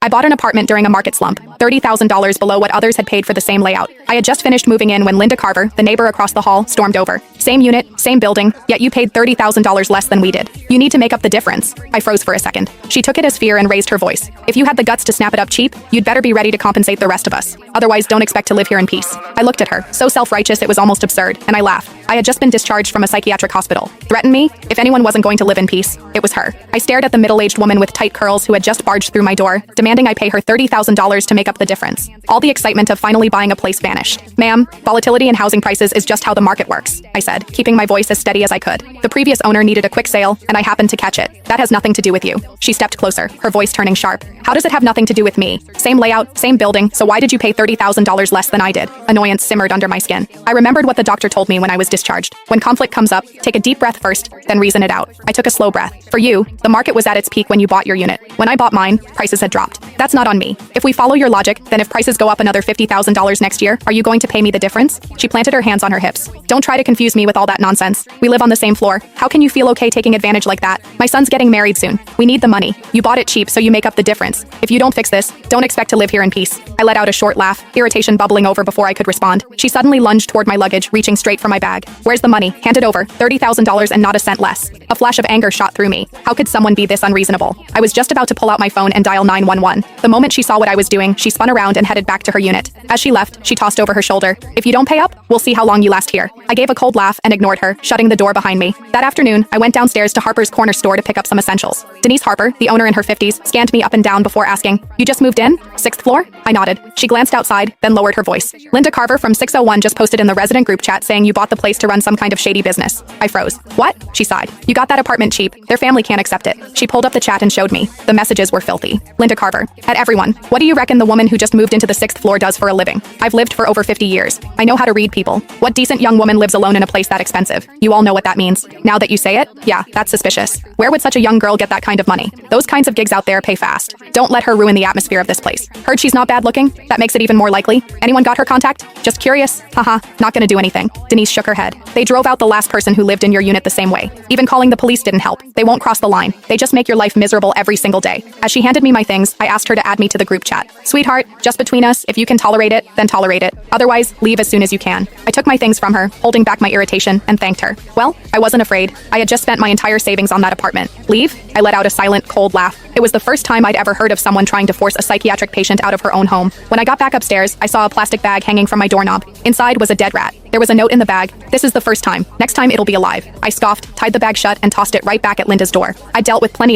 I bought an apartment during a market slump, $30,000 below what others had paid for the same layout. I had just finished moving in when Linda Carver, the neighbor across the hall, stormed over. Same unit, same building, yet you paid $30,000 less than we did. You need to make up the difference. I froze for a second. She took it as fear and raised her voice. If you had the guts to snap it up cheap, you'd better be ready to compensate the rest of us. Otherwise, don't expect to live here in peace. I looked at her, so self-righteous it was almost absurd, and I laughed. I had just been discharged from a psychiatric hospital. Threaten me? If anyone wasn't going to live in peace, it was her. I stared at the middle-aged woman with tight curls who had just barged through my door, demanding I pay her $30,000 to make up the difference. All the excitement of finally buying a place vanished. Ma'am, volatility in housing prices is just how the market works, I said, keeping my voice as steady as I could. The previous owner needed a quick sale, and I happened to catch it. That has nothing to do with you. She stepped closer, her voice turning sharp. How does it have nothing to do with me? Same layout, same building, so why did you pay $30,000 less than I did? Annoyance simmered under my skin. I remembered what the doctor told me when I was discharged. When conflict comes up, take a deep breath first, then reason it out. I took a slow breath. For you, the market was at its peak when you bought your unit. When I bought mine, prices had dropped. That's not on me. If we follow your logic, then if prices go up another $50,000 next year, are you going to pay me the difference? She planted her hands on her hips. Don't try to confuse me with all that nonsense. We live on the same floor. How can you feel okay taking advantage like that? My son's getting married soon. We need the money. You bought it cheap, so you make up the difference. If you don't fix this, don't expect to live here in peace. I let out a short laugh, irritation bubbling over before I could respond. She suddenly lunged toward my luggage, reaching straight for my bag. Where's the money? Hand it over. $30,000 and not a cent less. A flash of anger shot through me. How could someone be this unreasonable? I was just about to pull out my phone and dial 911. The moment she saw what I was doing, she spun around and headed back to her unit. As she left, she tossed over her shoulder. If you don't pay up, we'll see how long you last here. I gave a cold laugh and ignored her, shutting the door behind me. That afternoon, I went downstairs to Harper's Corner store to pick up some essentials. Denise Harper, the owner in her 50s, scanned me up and down before asking, "You just moved in? 6th floor?" I nodded. She glanced outside, then lowered her voice. "Linda Carver from 601 just posted in the resident group chat saying you bought the place to run some kind of shady business." I froze. "What?" She sighed. "You got that apartment cheap. Their family can't accept it." She pulled up the chat and showed me. The messages were filthy. Linda Carver. At everyone. What do you reckon the woman who just moved into the 6th floor does for a living? I've lived for over 50 years. I know how to read people. What decent young woman lives alone in a place that expensive? You all know what that means. Now that you say it, yeah, that's suspicious. Where would such a young girl get that kind of money? Those kinds of gigs out there pay fast. Don't let her ruin the atmosphere of this place. Heard she's not bad looking? That makes it even more likely. Anyone got her contact? Just curious? Haha, not gonna do anything. Denise shook her head. They drove out the last person who lived in your unit the same way. Even calling the police didn't help. They won't cross the line. They just make your life miserable every single day. As she handed me my things, I asked her to add me to the group chat. "Sweetheart, just between us, if you can tolerate it, then tolerate it. Otherwise, leave as soon as you can." I took my things from her, holding back my irritation, and thanked her. Well, I wasn't afraid. I had just spent my entire savings on that apartment. Leave? I let out a silent, cold laugh. It was the first time I'd ever heard of someone trying to force a psychiatric patient out of her own home. When I got back upstairs, I saw a plastic bag hanging from my doorknob. Inside was a dead rat. There was a note in the bag. "This is the first time. Next time it'll be alive." I scoffed, tied the bag shut, and tossed it right back at Linda's door. I dealt with plenty